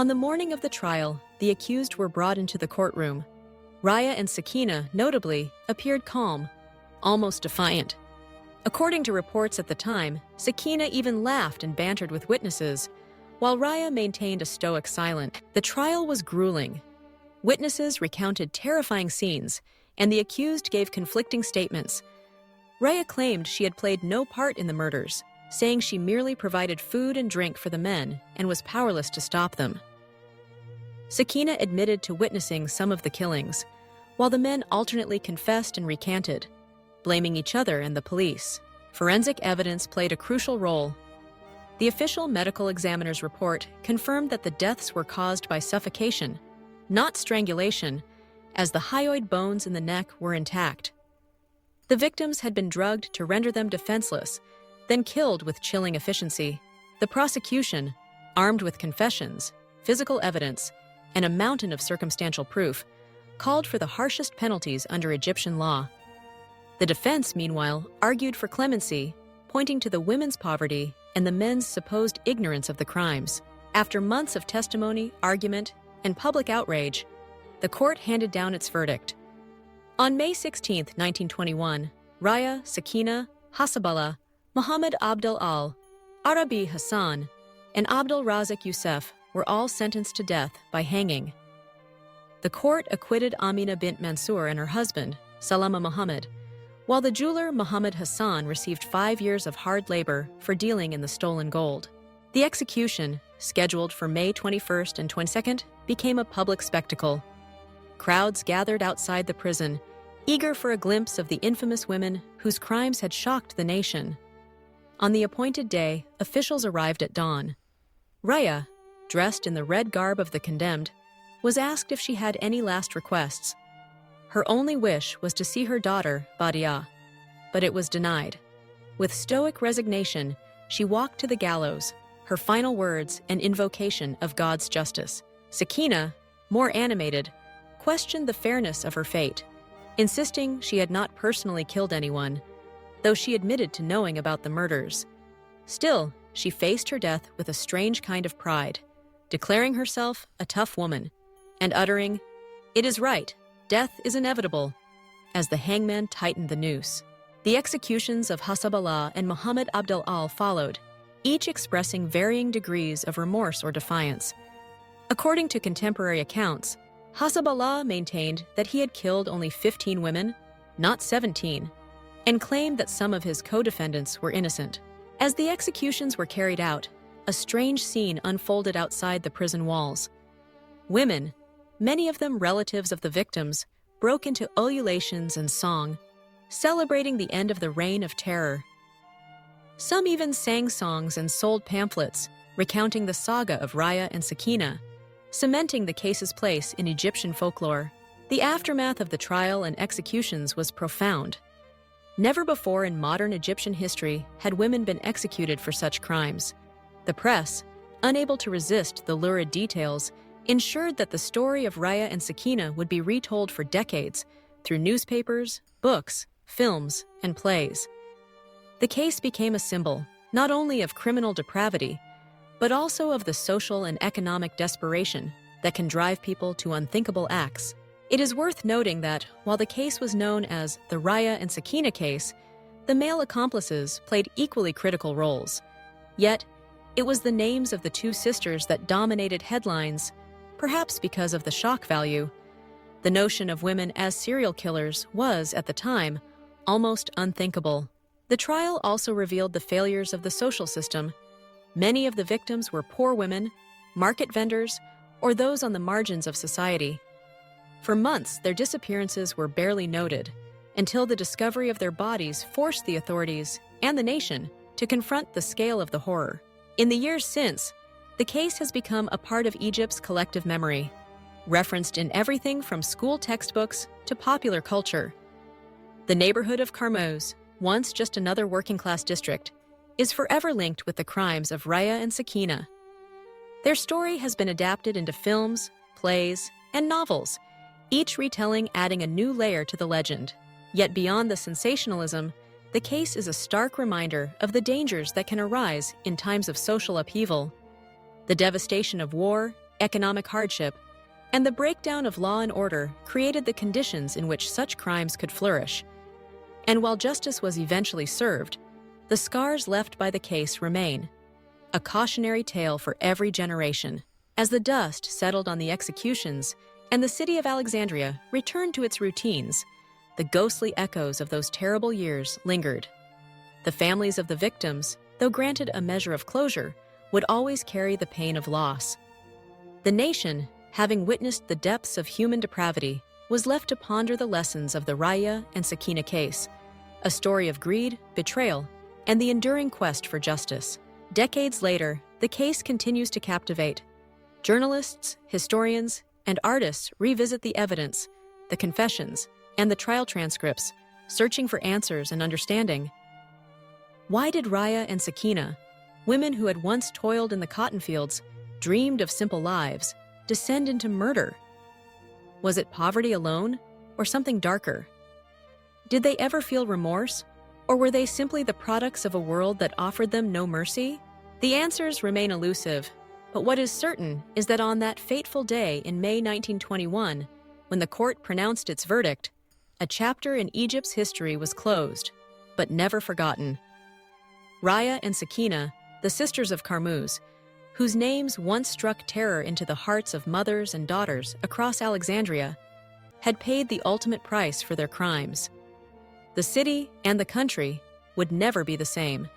On the morning of the trial, the accused were brought into the courtroom. Raya and Sakina, notably, appeared calm, almost defiant. According to reports at the time, Sakina even laughed and bantered with witnesses, while Raya maintained a stoic silence. The trial was grueling. Witnesses recounted terrifying scenes, and the accused gave conflicting statements. Raya claimed she had played no part in the murders, saying she merely provided food and drink for the men and was powerless to stop them. Sakina admitted to witnessing some of the killings, while the men alternately confessed and recanted, blaming each other and the police. Forensic evidence played a crucial role. The official medical examiner's report confirmed that the deaths were caused by suffocation, not strangulation, as the hyoid bones in the neck were intact. The victims had been drugged to render them defenseless, then killed with chilling efficiency. The prosecution, armed with confessions, physical evidence, and a mountain of circumstantial proof, called for the harshest penalties under Egyptian law. The defense, meanwhile, argued for clemency, pointing to the women's poverty and the men's supposed ignorance of the crimes. After months of testimony, argument, and public outrage, the court handed down its verdict. On May 16, 1921, Raya, Sakina, Hassaballah, Muhammad Abdel Al-Arabi Hassan, and Abdul Razak Youssef were all sentenced to death by hanging. The court acquitted Amina bint Mansour and her husband, Salama Muhammad, while the jeweler Muhammad Hassan received 5 years of hard labor for dealing in the stolen gold. The execution, scheduled for May 21st and 22nd, became a public spectacle. Crowds gathered outside the prison, eager for a glimpse of the infamous women whose crimes had shocked the nation. On the appointed day, officials arrived at dawn. Raya, dressed in the red garb of the condemned, was asked if she had any last requests. Her only wish was to see her daughter, Badia, but it was denied. With stoic resignation, she walked to the gallows, her final words an invocation of God's justice. Sakina, more animated, questioned the fairness of her fate, insisting she had not personally killed anyone, though she admitted to knowing about the murders. Still, she faced her death with a strange kind of pride, declaring herself a tough woman, and uttering, "It is right, death is inevitable," as the hangman tightened the noose. The executions of Hassaballah and Muhammad Abdel Al followed, each expressing varying degrees of remorse or defiance. According to contemporary accounts, Hassaballah maintained that he had killed only 15 women, not 17, and claimed that some of his co-defendants were innocent. As the executions were carried out, a strange scene unfolded outside the prison walls. Women, many of them relatives of the victims, broke into ululations and song, celebrating the end of the reign of terror. Some even sang songs and sold pamphlets, recounting the saga of Raya and Sakina, cementing the case's place in Egyptian folklore. The aftermath of the trial and executions was profound. Never before in modern Egyptian history had women been executed for such crimes. The press, unable to resist the lurid details, ensured that the story of Raya and Sakina would be retold for decades through newspapers, books, films, and plays. The case became a symbol, not only of criminal depravity, but also of the social and economic desperation that can drive people to unthinkable acts. It is worth noting that, while the case was known as the Raya and Sakina case, the male accomplices played equally critical roles. Yet, it was the names of the two sisters that dominated headlines, perhaps because of the shock value. The notion of women as serial killers was, at the time, almost unthinkable. The trial also revealed the failures of the social system. Many of the victims were poor women, market vendors, or those on the margins of society. For months, their disappearances were barely noted, until the discovery of their bodies forced the authorities and the nation to confront the scale of the horror. In the years since, the case has become a part of Egypt's collective memory, referenced in everything from school textbooks to popular culture. The neighborhood of Karmoz, once just another working-class district, is forever linked with the crimes of Raya and Sakina. Their story has been adapted into films, plays, and novels, each retelling adding a new layer to the legend. Yet beyond the sensationalism, the case is a stark reminder of the dangers that can arise in times of social upheaval. The devastation of war, economic hardship, and the breakdown of law and order created the conditions in which such crimes could flourish. And while justice was eventually served, the scars left by the case remain, a cautionary tale for every generation. As the dust settled on the executions and the city of Alexandria returned to its routines, the ghostly echoes of those terrible years lingered. The families of the victims, though granted a measure of closure, would always carry the pain of loss. The nation, having witnessed the depths of human depravity, was left to ponder the lessons of the Raya and Sakina case, a story of greed, betrayal, and the enduring quest for justice. Decades later, the case continues to captivate. Journalists, historians, and artists revisit the evidence, the confessions, and the trial transcripts, searching for answers and understanding. Why did Raya and Sakina, women who had once toiled in the cotton fields, dreamed of simple lives, descend into murder? Was it poverty alone, or something darker? Did they ever feel remorse, or were they simply the products of a world that offered them no mercy? The answers remain elusive, but what is certain is that on that fateful day in May 1921, when the court pronounced its verdict, a chapter in Egypt's history was closed, but never forgotten. Raya and Sakina, the sisters of Carmuz, whose names once struck terror into the hearts of mothers and daughters across Alexandria, had paid the ultimate price for their crimes. The city and the country would never be the same.